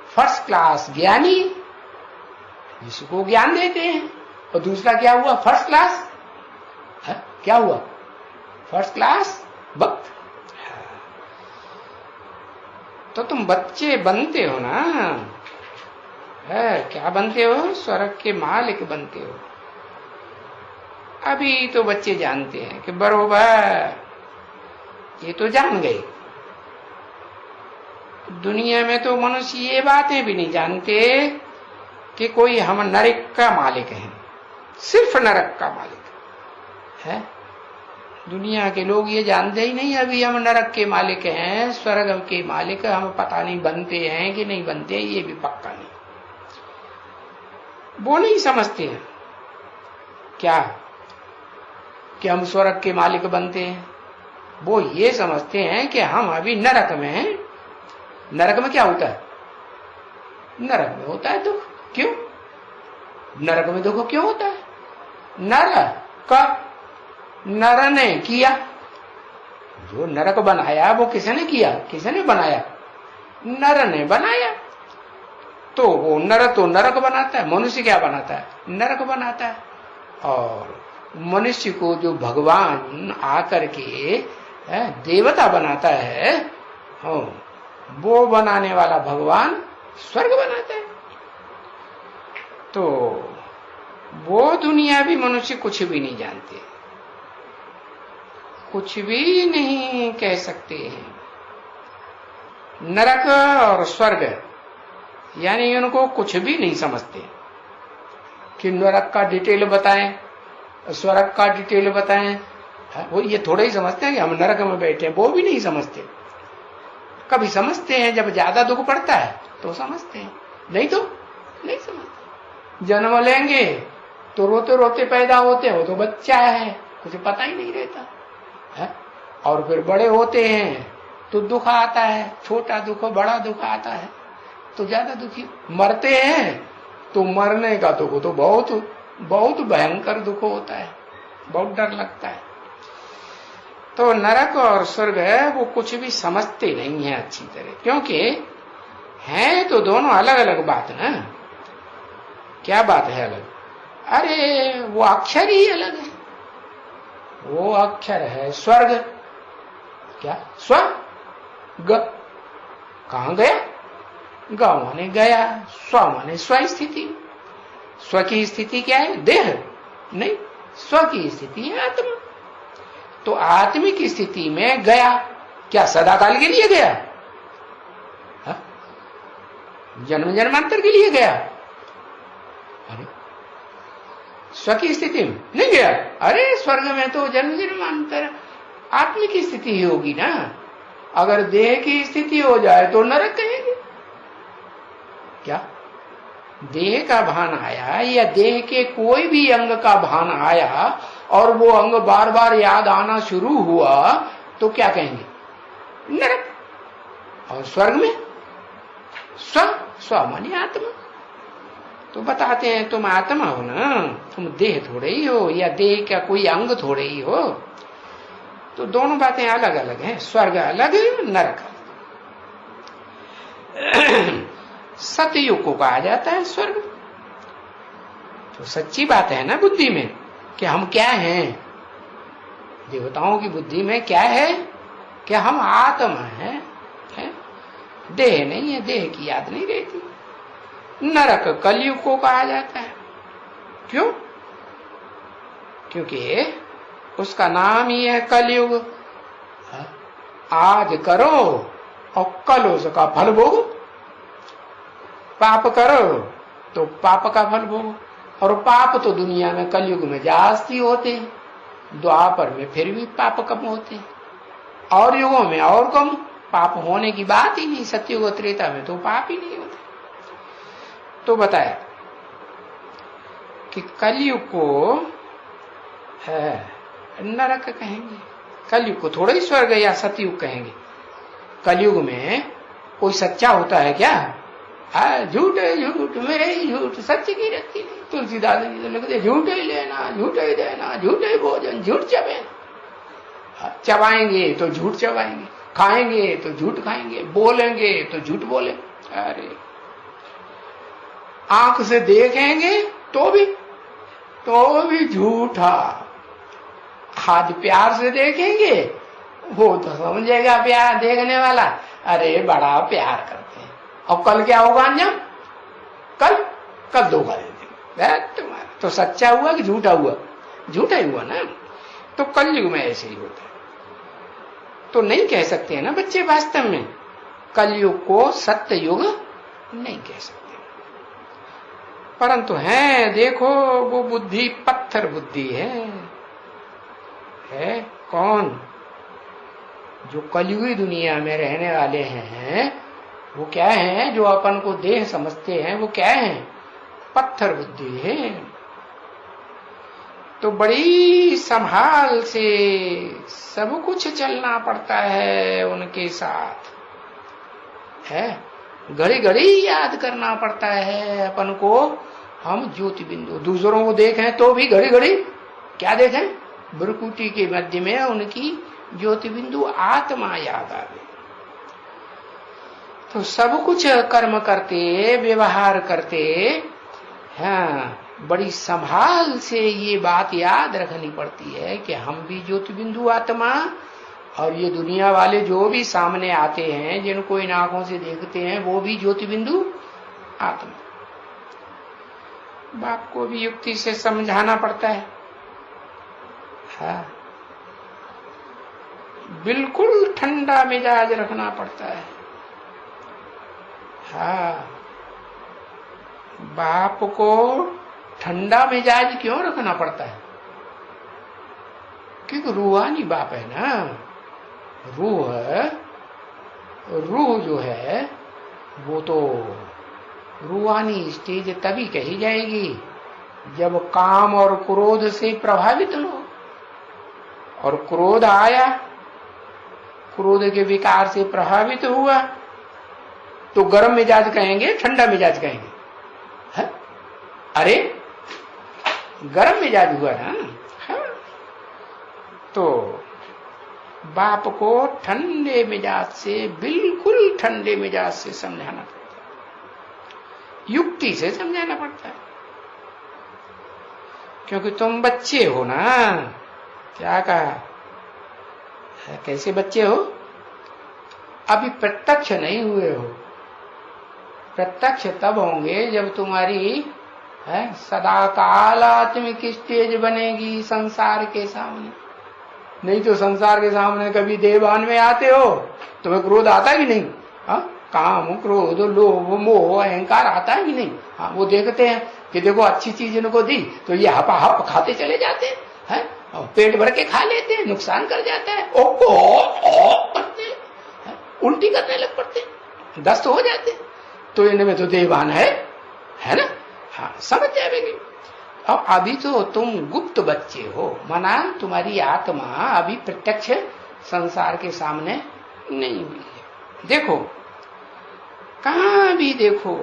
फर्स्ट क्लास ज्ञानी, जिसको ज्ञान देते हैं, और दूसरा क्या हुआ? फर्स्ट क्लास, क्या हुआ? फर्स्ट क्लास भक्त। तो तुम बच्चे बनते हो ना, है? क्या बनते हो? स्वर्ग के मालिक बनते हो। अभी तो बच्चे जानते हैं कि बरोबर, ये तो जान गए। दुनिया में तो मनुष्य ये बातें भी नहीं जानते कि कोई हम नरक का मालिक है, सिर्फ नरक का मालिक है। दुनिया के लोग ये जानते ही नहीं अभी हम नरक के मालिक हैं, स्वर्ग के मालिक हम पता नहीं बनते हैं कि नहीं बनते, ये भी पक्का नहीं। वो नहीं समझते हैं क्या कि हम स्वर्ग के मालिक बनते हैं। वो ये समझते हैं कि हम अभी नरक में हैं। नरक में क्या होता है? नरक में होता है दुख। क्यों? नरक में दुख क्यों होता है? नर ने किया। जो नरक बनाया वो किसने किया? किसने बनाया? नर ने बनाया। तो वो नर तो नरक बनाता है, मनुष्य क्या बनाता है? नरक बनाता है। और मनुष्य को जो भगवान आकर के देवता बनाता है, वो बनाने वाला भगवान स्वर्ग बनाता है। तो वो दुनिया भी मनुष्य कुछ भी नहीं जानते, कुछ भी नहीं कह सकते हैं। नरक और स्वर्ग यानी उनको कुछ भी नहीं समझते कि नरक का डिटेल बताएं, स्वर्ग का डिटेल बताएं। वो ये थोड़ा ही समझते हैं कि हम नरक में बैठे हैं, वो भी नहीं समझते। कभी समझते हैं जब ज्यादा दुख पड़ता है तो समझते हैं, नहीं तो नहीं समझते। जन्म लेंगे तो रोते रोते पैदा होते हो तो बच्चा है, कुछ पता ही नहीं रहता है। और फिर बड़े होते हैं तो दुख आता है, छोटा दुख बड़ा दुख आता है तो ज्यादा दुखी। मरते हैं तो मरने का दुख तो बहुत बहुत भयंकर दुख होता है, बहुत डर लगता है। तो नरक और स्वर्ग है वो कुछ भी समझते नहीं है अच्छी तरह, क्योंकि है तो दोनों अलग अलग बात ना। क्या बात है अलग? अरे वो अक्षर ही अलग है। वो अक्षर है स्वर्ग। क्या स्वर्ग? कहां गया? ग माने गया, स्व माने स्व स्थिति। स्व की स्थिति क्या है? देह नहीं, स्व की स्थिति है आत्मा। तो आत्मिक स्थिति में गया, क्या सदाकाल के लिए गया? जन्म जन्मांतर के लिए गया? अरे स्व की स्थिति में नहीं गया। अरे स्वर्ग में तो जन्म जन्मांतर आत्मिक स्थिति ही होगी ना। अगर देह की स्थिति हो जाए तो नरक कहेंगे क्या? देह का भान आया या देह के कोई भी अंग का भान आया और वो अंग बार बार याद आना शुरू हुआ तो क्या कहेंगे? नरक। और स्वर्ग में स्व मानी आत्मा। तो बताते हैं तुम आत्मा हो ना, तुम देह थोड़े ही हो या देह का कोई अंग थोड़े ही हो। तो दोनों बातें अलग अलग हैं, स्वर्ग अलग नरक। सतयुग को कहा जाता है स्वर्ग। तो सच्ची बात है ना बुद्धि में कि हम क्या हैं। देवताओं की बुद्धि में क्या है कि हम आत्मा हैं, देह नहीं है, देह की याद नहीं रहती। नरक कलयुग को कहा जाता है। क्यों? क्योंकि उसका नाम ही है कलयुग। आज करो और कल उसका फल भोगो। पाप करो तो पाप का फल भोगो। और पाप तो दुनिया में कलयुग में जास्ती होते हैं, द्वापर में फिर भी पाप कम होते हैं, और युगों में और कम। पाप होने की बात ही नहीं, सत्ययुग त्रेता में तो पाप ही नहीं होते। तो बताया कि कलयुग को नरक कहेंगे, कलयुग को थोड़ा ही स्वर्ग या सतयुग कहेंगे। कलयुग में कोई सच्चा होता है क्या? झूठ है झूठ, मेरे ही झूठ, सत्य की रखती नहीं। तुलसीदास जी तो लिखते झूठ ही लेना, झूठ ही देना, झूठ ही भोजन, झूठ चबे। चबाएंगे तो झूठ चबाएंगे, खाएंगे तो झूठ खाएंगे, बोलेंगे तो झूठ बोले। अरे आंख से देखेंगे तो भी झूठा। हाथ प्यार से देखेंगे वो तो समझेगा प्यार देखने वाला, अरे बड़ा प्यार करते हैं। और कल क्या होगा अंजाम? कल धोखा दे देंगे तुम्हारा। तो सच्चा हुआ कि झूठा हुआ? झूठा ही हुआ ना। तो कलयुग में ऐसे ही होता है। तो नहीं कह सकते हैं ना बच्चे वास्तव में कलयुग को सत्य युग नहीं कह सकते। परंतु है देखो वो बुद्धि पत्थर बुद्धि है कौन? जो कलयुगी दुनिया में रहने वाले हैं वो क्या है? जो अपन को देह समझते हैं वो क्या है? पत्थर बुद्धि है। तो बड़ी संभाल से सब कुछ चलना पड़ता है उनके साथ, है घड़ी घड़ी याद करना पड़ता है अपन को। हम ज्योति बिंदु दूसरों को देखें तो भी घड़ी घड़ी क्या देखें? भ्रुकुटी के मध्य में उनकी ज्योति बिंदु आत्मा याद आवे। तो सब कुछ कर्म करते व्यवहार करते हाँ बड़ी संभाल से ये बात याद रखनी पड़ती है कि हम भी ज्योति बिंदु आत्मा, और ये दुनिया वाले जो भी सामने आते हैं जिनको इन आंखों से देखते हैं वो भी ज्योति बिंदु आत्मा। बाप को भी युक्ति से समझाना पड़ता है। हाँ बिल्कुल ठंडा मिजाज रखना पड़ता है। हाँ बाप को ठंडा मिजाज क्यों रखना पड़ता है? क्योंकि रूहानी बाप है ना। रूह जो है वो तो रूहानी स्टेज तभी कही जाएगी जब काम और क्रोध से प्रभावित हो। और क्रोध आया, क्रोध के विकार से प्रभावित हुआ तो गर्म मिजाज कहेंगे ठंडा मिजाज कहेंगे? है? अरे गर्म मिजाज हुआ ना। हाँ? तो बाप को ठंडे मिजाज से, बिल्कुल ठंडे मिजाज से समझाना पड़ता है, युक्ति से समझाना पड़ता है। क्योंकि तुम बच्चे हो ना, क्या कहा? कैसे बच्चे हो? अभी प्रत्यक्ष नहीं हुए हो। प्रत्यक्ष तब होंगे जब तुम्हारी सदा काल आत्मिक स्टेज बनेगी संसार के सामने। नहीं तो संसार के सामने कभी देवान में आते हो, तुम्हें क्रोध आता कि नहीं? काम, क्रोध, लोभ, मोह, अहंकार आता है कि नहीं? हाँ, वो देखते हैं कि देखो अच्छी चीज इनको दी तो ये हप खाते चले जाते हैं, और पेट भर के खा लेते हैं, नुकसान कर जाता है, ओ करते हैं, उल्टी करने लग पड़ते हैं, दस्त हो जाते हैं। तो इनमें तो देवान है ना? हाँ, समझ जाएंगे। अब अभी तो तुम गुप्त बच्चे हो, माना तुम्हारी आत्मा अभी प्रत्यक्ष संसार के सामने नहीं हुई है। देखो, कहां भी देखो,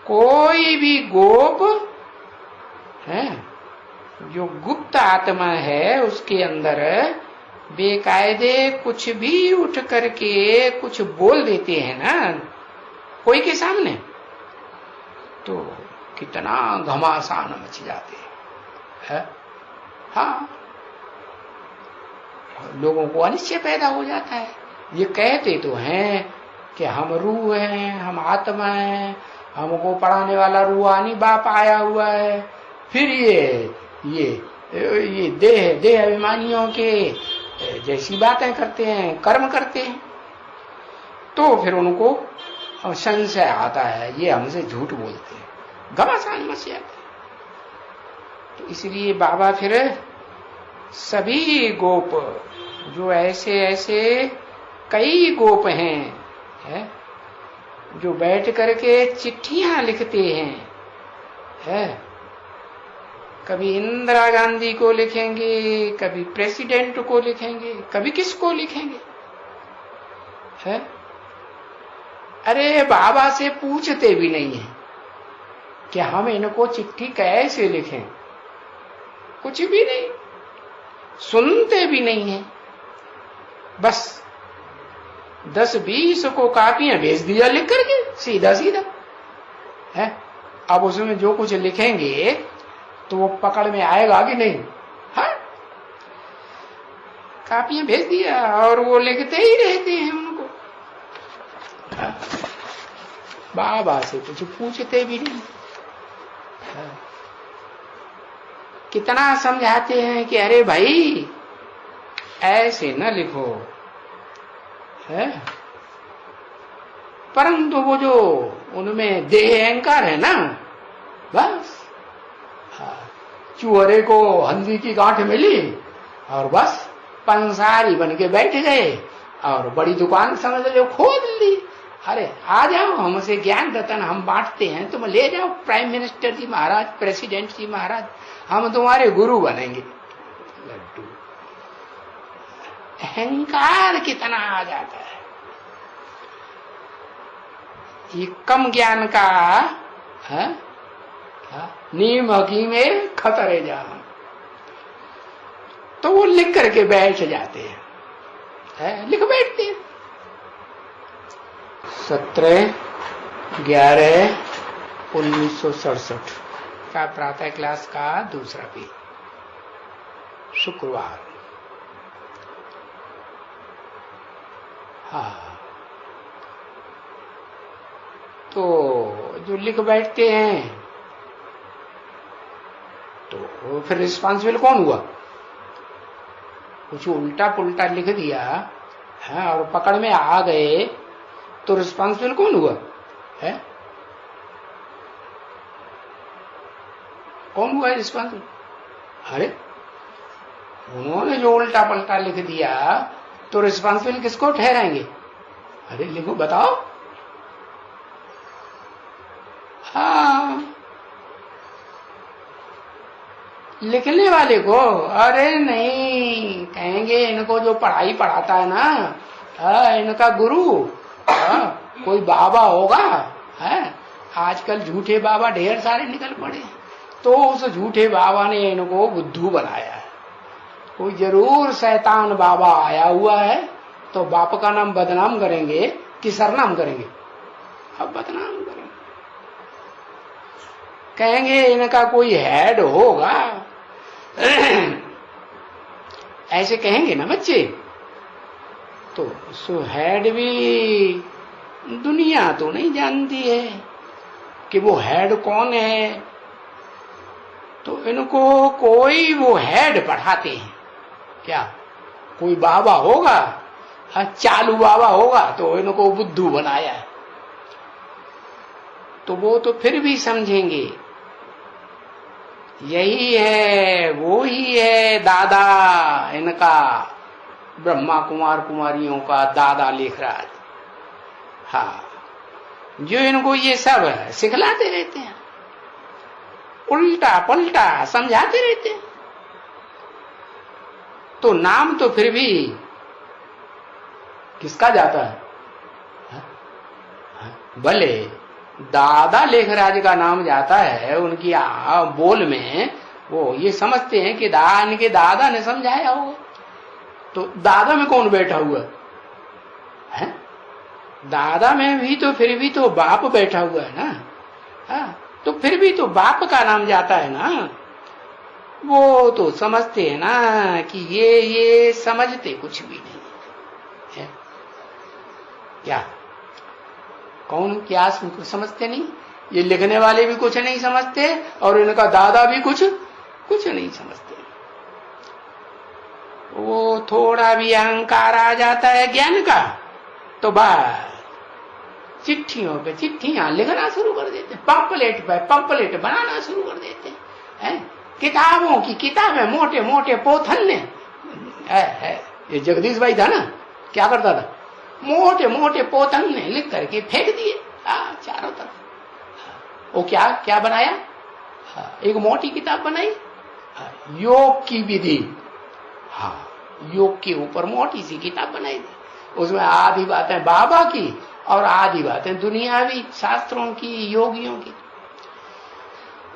कोई भी गोप है जो गुप्त आत्मा है, उसके अंदर बेकायदे कुछ भी उठ करके कुछ बोल देते हैं ना कोई के सामने, तो कितना घमासान मच जाते हैं। हाँ, लोगों को अनिश्चय पैदा हो जाता है। ये कहते तो हैं कि हम रूह हैं, हम आत्मा हैं, हमको पढ़ाने वाला रूहानी बाप आया हुआ है, फिर ये देह अभिमानियों के जैसी बातें करते हैं, कर्म करते हैं, तो फिर उनको संशय आता है, ये हमसे झूठ बोलते हैं, घमासान मच जाते हैं। तो इसलिए बाबा फिर सभी गोप जो ऐसे कई गोप हैं जो बैठ करके चिट्ठियां लिखते हैं, कभी इंदिरा गांधी को लिखेंगे, कभी प्रेसिडेंट को लिखेंगे, कभी किसको लिखेंगे, है? अरे बाबा से पूछते भी नहीं है कि हम इनको चिट्ठी कैसे लिखें, कुछ भी नहीं, सुनते भी नहीं है, बस 10-20 को कापियां भेज दिया लिख करके, सीधा है। अब उसमें जो कुछ लिखेंगे तो वो पकड़ में आएगा कि नहीं? हाँ, कापियां भेज दिया और वो लिखते ही रहते हैं उनको। हाँ? बाबा से कुछ पूछते भी नहीं। हाँ? कितना समझाते हैं कि अरे भाई ऐसे न लिखो, है? परंतु वो जो उनमें देह अहंकार है ना, बस चूहरे को हल्दी की गांठ मिली और बस पंसारी बन के बैठ गए और बड़ी दुकान समझ लो खोल ली। अरे आ जाओ, हमसे ज्ञान रतन हम बांटते हैं, तुम ले जाओ, प्राइम मिनिस्टर जी महाराज, प्रेसिडेंट जी महाराज, हम तुम्हारे गुरु बनेंगे। लड्डू अहंकार कितना आ जाता है। ये कम ज्ञान का है नीम हकीम खतरे जान, तो वो लिख करके बैठ जाते हैं, लिख बैठते हैं। 17/11/1967 का प्रातः क्लास का दूसरा पेज, शुक्रवार। हाँ, तो जो लिख बैठते हैं तो फिर रिस्पॉन्सिबल कौन हुआ? कुछ उल्टा पुल्टा लिख दिया है और पकड़ में आ गए तो रिस्पॉन्सिबल कौन हुआ है? कौन हुआ रिस्पॉन्सिबल? अरे उन्होंने जो उल्टा पल्टा लिख दिया तो रिस्पॉन्सिबल किसको ठहराएंगे? अरे लिखो, बताओ। हाँ, लिखने वाले को। अरे नहीं, कहेंगे इनको जो पढ़ाई पढ़ाता है ना, इनका गुरु कोई बाबा होगा, है? आजकल झूठे बाबा ढेर सारे निकल पड़े, तो उस झूठे बाबा ने इनको बुद्धू बनाया है। कोई जरूर शैतान बाबा आया हुआ है, तो बाप का नाम बदनाम करेंगे कि सरनाम करेंगे? अब बदनाम करेंगे। कहेंगे इनका कोई हेड होगा, ऐसे कहेंगे ना बच्चे। तो सो हेड भी दुनिया तो नहीं जानती है कि वो हेड कौन है, तो इनको कोई वो हेड पढ़ाते हैं। क्या कोई बाबा होगा, चालू बाबा होगा, तो इनको बुद्धू बनाया है। तो वो तो फिर भी समझेंगे यही है, वो ही है दादा इनका, ब्रह्मा कुमार कुमारियों का दादा लेखराज। हाँ, जो इनको ये सब सिखलाते रहते हैं, उल्टा पलटा समझाते रहते हैं। तो नाम तो फिर भी किसका जाता है? भले दादा लेखराज का नाम जाता है, उनकी बोल में वो ये समझते हैं कि इनके दादा ने समझाया होगा। तो दादा में कौन बैठा हुआ है? दादा में भी तो फिर भी तो बाप बैठा हुआ है ना। हाँ, तो फिर भी तो बाप का नाम जाता है ना। वो तो समझते हैं ना कि ये समझते कुछ भी नहीं है। क्या कौन क्या समझते नहीं? ये लिखने वाले भी कुछ नहीं समझते और इनका दादा भी कुछ नहीं समझते। वो थोड़ा भी अहंकार आ जाता है ज्ञान का तो बस चिट्ठियों पे चिट्ठियां लिखना शुरू कर देते, पंपलेट पे पंपलेट बनाना शुरू कर देते हैं। किताबों की किताबें, मोटे मोटे पोथन ने ये जगदीश भाई था ना, क्या करता था? मोटे मोटे पोथन ने लिख करके फेंक दिए चारों तरफ। वो क्या बनाया? एक मोटी किताब बनाई, योग की विधि। हाँ, योग के ऊपर मोटी सी किताब बनाई थी। उसमें आधी बातें बाबा की और आधी बातें दुनियावी शास्त्रों की, योगियों की।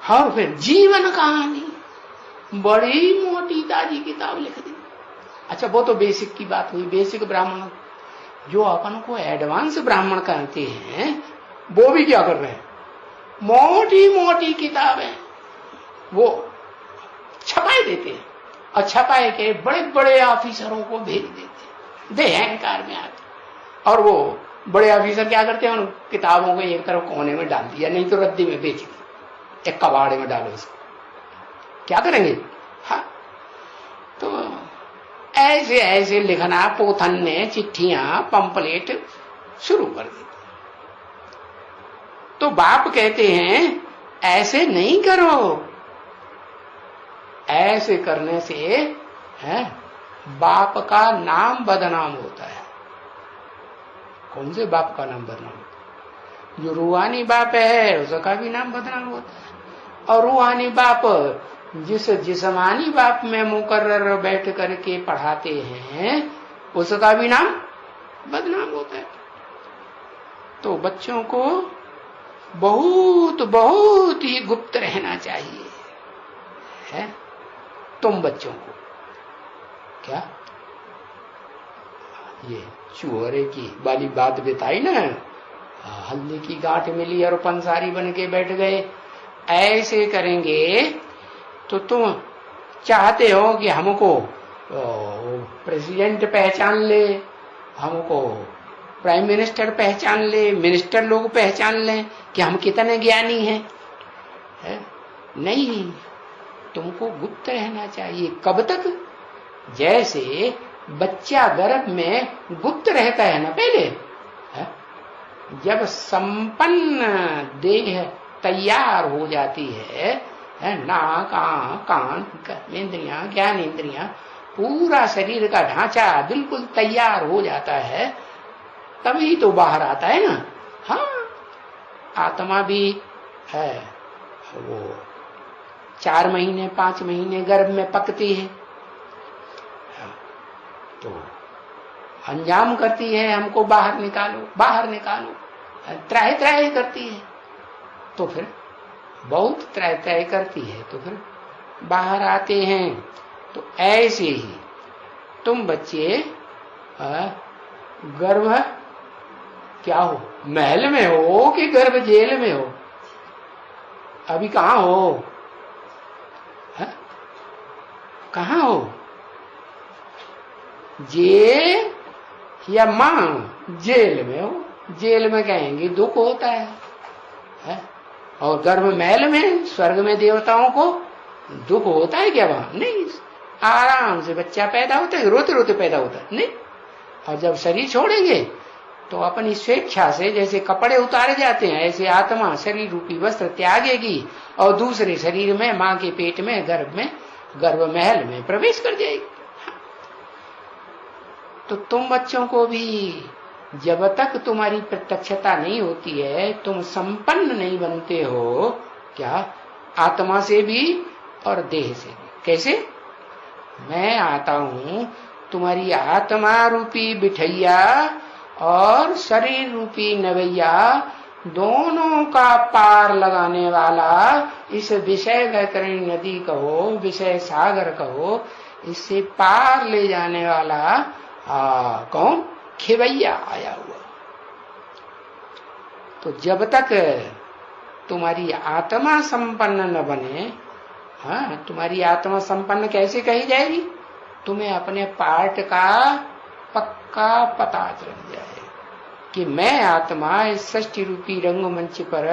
और फिर जीवन कहानी बड़ी मोटी ताजी किताब लिख दी। अच्छा, वो तो बेसिक की बात हुई, बेसिक ब्राह्मण। जो अपन को एडवांस ब्राह्मण कहते हैं वो भी क्या कर रहे हैं? मोटी मोटी किताबें वो छपाए देते हैं और छपाए के बड़े बड़े ऑफिसरों को भेज देते हैं, दे अहंकार में आते। और वो बड़े ऑफिसर क्या करते हैं? उन किताबों को एक तरफ कोने में डाल दिया, नहीं तो रद्दी में बेच दी, एक कबाड़े में डालो उसको। क्या करेंगे? हाँ, तो ऐसे ऐसे लिखना पोथन ने चिट्ठियां पंपलेट शुरू कर दी। तो बाप कहते हैं ऐसे नहीं करो, ऐसे करने से है बाप का नाम बदनाम होता है। कौन से बाप का नाम बदनाम होता है? जो रूहानी बाप है उसका भी नाम बदनाम होता है। और रूहानी बाप जिस जिस्मानी बाप में मुकर्रर बैठ करके पढ़ाते हैं उसका भी नाम बदनाम होता है। तो बच्चों को बहुत बहुत ही गुप्त रहना चाहिए है। तुम बच्चों को क्या ये चूहरे की वाली बात बताई ना, हल्दी की गांठ मिली और पंसारी बन के बैठ गए, ऐसे करेंगे तो तुम चाहते हो कि हमको प्रेसिडेंट पहचान ले, हमको प्राइम मिनिस्टर पहचान ले, मिनिस्टर लोग पहचान लें कि हम कितने ज्ञानी हैं है? नहीं, तुमको गुप्त रहना चाहिए। कब तक? जैसे बच्चा गर्भ में गुप्त रहता है ना पहले है? जब संपन्न देह तैयार हो जाती है नाक, आंख, कान, इंद्रियां, ज्ञान इंद्रियां, पूरा शरीर का ढांचा बिल्कुल तैयार हो जाता है, तभी तो बाहर आता है ना। हाँ, आत्मा भी है वो 4 महीने 5 महीने गर्भ में पकती है, तो अंजाम करती है हमको बाहर निकालो बाहर निकालो, त्राही त्राही करती है। तो फिर बहुत त्राही त्राही करती है तो फिर बाहर आते हैं। तो ऐसे ही तुम बच्चे गर्भ क्या हो, महल में हो कि गर्भ जेल में हो? अभी कहाँ हो? कहाँ हो? जे या मां जेल में हो, जेल में कहेंगे दुख होता है? और गर्भ महल में स्वर्ग में देवताओं को दुख होता है क्या? वहां नहीं, आराम से बच्चा पैदा होता है, रोते रोते पैदा होता है नहीं। और जब शरीर छोड़ेंगे तो अपनी स्वेच्छा से जैसे कपड़े उतारे जाते हैं, ऐसे आत्मा शरीर रूपी वस्त्र त्यागेगी और दूसरे शरीर में मां के पेट में गर्भ महल में प्रवेश कर जाएगी। तो तुम बच्चों को भी जब तक तुम्हारी प्रत्यक्षता नहीं होती है, तुम संपन्न नहीं बनते हो, क्या आत्मा से भी और देह से भी। कैसे? मैं आता हूं तुम्हारी आत्मा रूपी बिठैया और शरीर रूपी नवैया दोनों का पार लगाने वाला, इस विषय वैतरणी नदी कहो, विषय सागर कहो, इससे पार ले जाने वाला कौन? खेवैया आया हुआ। तो जब तक तुम्हारी आत्मा संपन्न न बने, हाँ, तुम्हारी आत्मा संपन्न कैसे कही जाएगी? तुम्हें अपने पार्ट का पक्का पता चल जाए कि मैं आत्मा इस सृष्टि रूपी रंगमंच पर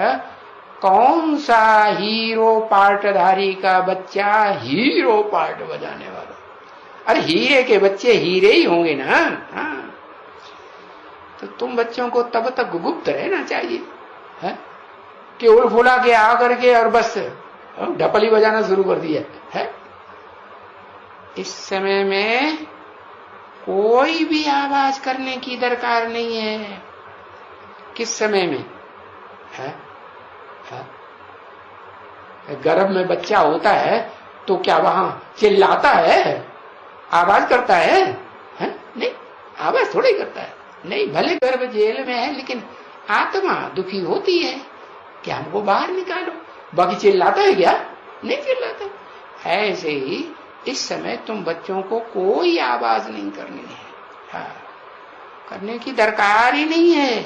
कौन सा हीरो पार्टधारी का बच्चा हीरो पार्ट बजाने वाला। अरे हीरे के बच्चे हीरे ही होंगे ना। हाँ, तो तुम बच्चों को तब तक गुप्त रहना चाहिए है? केवल फुला के आ करके और बस ढपली बजाना शुरू कर दिया है। इस समय में कोई भी आवाज करने की दरकार नहीं है। किस समय में है? गर्भ में बच्चा होता है तो क्या वहां चिल्लाता है, आवाज करता है? नहीं, आवाज थोड़ी करता है। नहीं, भले गर्भ जेल में है लेकिन आत्मा दुखी होती है कि हमको बाहर निकालो। बाकी चिल्लाता है क्या? नहीं चिल्लाता। ऐसे ही इस समय तुम बच्चों को कोई आवाज नहीं करनी है। हाँ, करने की दरकार ही नहीं है,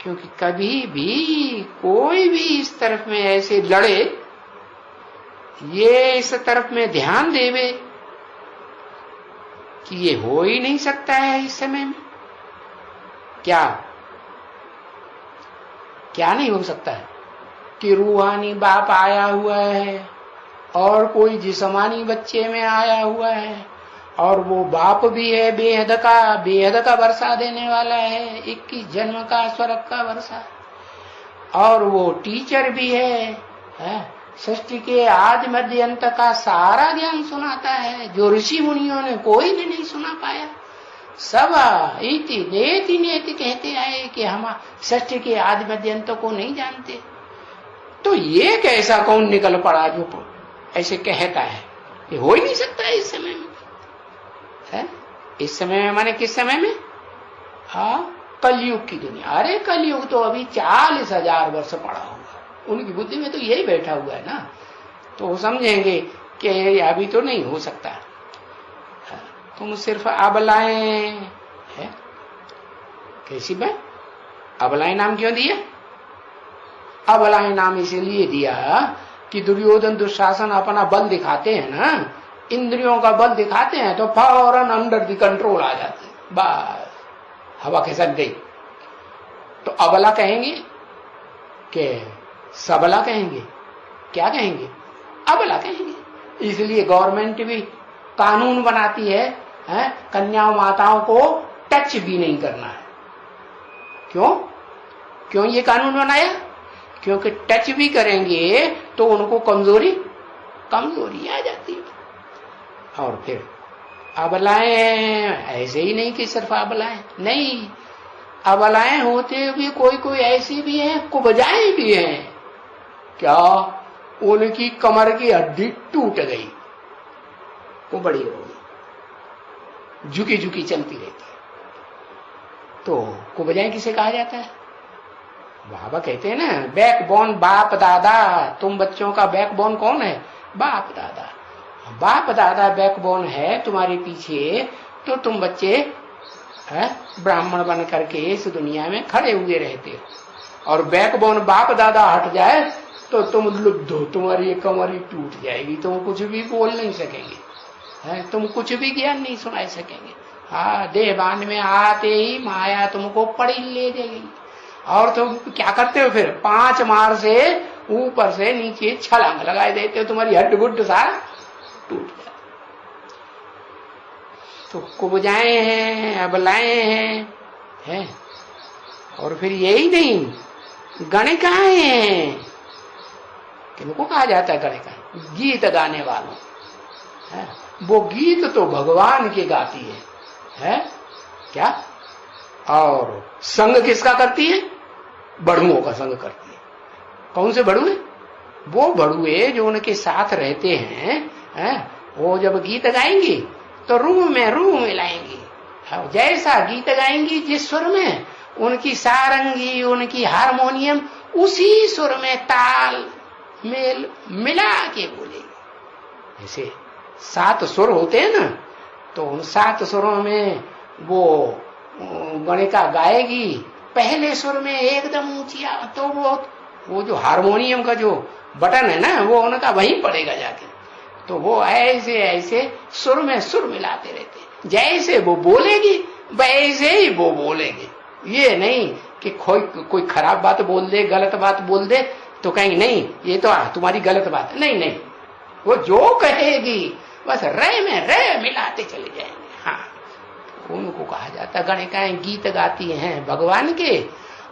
क्योंकि कभी भी कोई भी इस तरफ में ऐसे लड़े, ये इस तरफ में ध्यान देवे कि ये हो ही नहीं सकता है इस समय में। क्या क्या नहीं हो सकता है? कि रूहानी बाप आया हुआ है और कोई जिस्मानी बच्चे में आया हुआ है, और वो बाप भी है बेहद का वर्षा देने वाला है, 21 जन्म का स्वर्ग का वर्षा। और वो टीचर भी है, सृष्टि के आदि मध्य अंत का सारा ज्ञान सुनाता है, जो ऋषि मुनियों ने कोई ने नहीं सुना पाया। सब इति नेति नेति कहते आए कि हम सृष्टि के आदि मध्य अंत को नहीं जानते। तो ये कैसा कौन निकल पड़ा जो ऐसे कहता है? ये हो ही नहीं सकता है इस समय में। है? इस समय में माने किस समय में? हाँ, कलयुग की दुनिया। अरे कलयुग तो अभी 40,000 वर्ष पड़ा होगा, उनकी बुद्धि में तो यही बैठा हुआ है ना। तो वो समझेंगे कि अभी तो नहीं हो सकता। तुम सिर्फ अबलाएं है। कैसी बात? अबलाएं नाम क्यों दिया? अबलाएं नाम इसलिए दिया कि दुर्योधन दुशासन अपना बल दिखाते हैं ना, इंद्रियों का बल दिखाते हैं तो फौरन अंडर द कंट्रोल आ जाते हैं, बस हवा खिसक गई। तो अबला कहेंगे कि सबला कहेंगे? क्या कहेंगे? अबला कहेंगे। इसलिए गवर्नमेंट भी कानून बनाती है, कन्याओं माताओं को टच भी नहीं करना है। क्यों ये कानून बनाया? क्योंकि टच भी करेंगे तो उनको कमजोरी आ जाती है। और फिर अबलाएं ऐसे ही नहीं कि सिर्फ अबलाएं नहीं, अबलाएं होते भी कोई ऐसी भी हैं, कुबजाएं भी हैं। क्या? उनकी कमर की हड्डी टूट गई, वो बड़ी हो गई, झुकी झुकी चलती रहती है। तो कुबजाएं किसे कहा जाता है? बाबा कहते हैं ना, बैकबोन बाप दादा। तुम बच्चों का बैकबोन कौन है? बाप दादा। बाप दादा बैकबोन है तुम्हारे पीछे, तो तुम बच्चे ब्राह्मण बन करके इस दुनिया में खड़े हुए रहते हो। और बैकबोन बाप दादा हट जाए तो तुम लुब्ध हो, तुम्हारी कमरी टूट जाएगी, तुम कुछ भी बोल नहीं सकेंगे, तुम कुछ भी ज्ञान नहीं सुना सकेंगे। हाँ, देहबान में आते ही माया तुमको पड़ी ले जाएगी। और तुम क्या करते हो फिर? 5 मार से ऊपर से नीचे छलांग लगा देते हो, तुम्हारी हड्ड गुड्ड सारा टूट गया। तो कुब्जाएं हैं, अबलाएं हैं, और फिर यही नहीं, गणिकाएं हैं। किनको कहा जाता है गणिकाएं? गीत गाने वालों है। वो गीत तो भगवान के गाती है क्या? और संग किसका करती है? बड़ुओं का संग करती है। कौन से बड़ुए? वो बड़ुए जो उनके साथ रहते हैं, वो जब गीत गाएंगी तो रूह में लाएंगी। जैसा गीत गाएंगी जिस सुर में, उनकी सारंगी, उनकी हारमोनियम उसी सुर में ताल मेल मिला के बोलेगी। जैसे 7 सुर होते हैं ना, तो उन 7 सुरों में वो गणिका गाएगी। पहले सुर में एकदम ऊंची, तो वो जो हारमोनियम का जो बटन है ना, वो उनका वहीं पड़ेगा जाके। तो वो ऐसे ऐसे सुर में सुर मिलाते रहते हैं। जैसे वो बोलेगी वैसे ही वो बोलेंगे। ये नहीं कि कोई खराब बात बोल दे, गलत बात बोल दे तो कहेंगे नहीं ये तो तुम्हारी गलत बात है। नहीं, वो जो कहेगी बस रे में रे मिलाते चले जाएंगे। हाँ, उनको कहा जाता है गणिकाएं। गीत गाती हैं भगवान के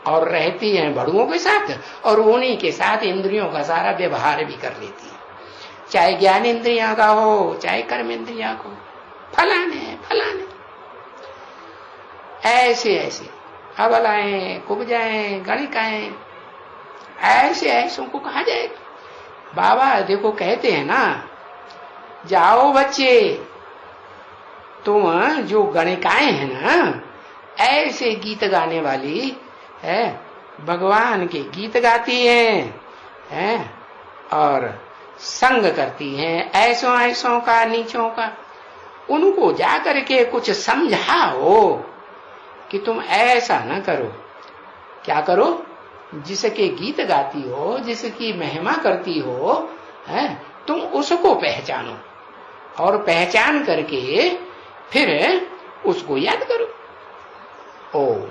और रहती हैं बड़ुओं के साथ, और उन्हीं के साथ इंद्रियों का सारा व्यवहार भी कर लेती है, चाहे ज्ञान इंद्रिया का हो चाहे कर्म इंद्रिया को। फलाने ऐसे ऐसे अबलाएं, कुब्जाएं, गणिकाएं, ऐसे ऐसों को कहा जाएगा। बाबा देखो कहते हैं ना, जाओ बच्चे, तुम जो गणिकाएं हैं ना, ऐसे गीत गाने वाली है, भगवान के गीत गाती हैं, और संग करती हैं ऐसों का, नीचों का। उनको जाकर के कुछ समझाओ कि तुम ऐसा ना करो। क्या करो? जिसके गीत गाती हो, जिसकी महिमा करती हो, तुम उसको पहचानो, और पहचान करके फिर उसको याद करो। ओम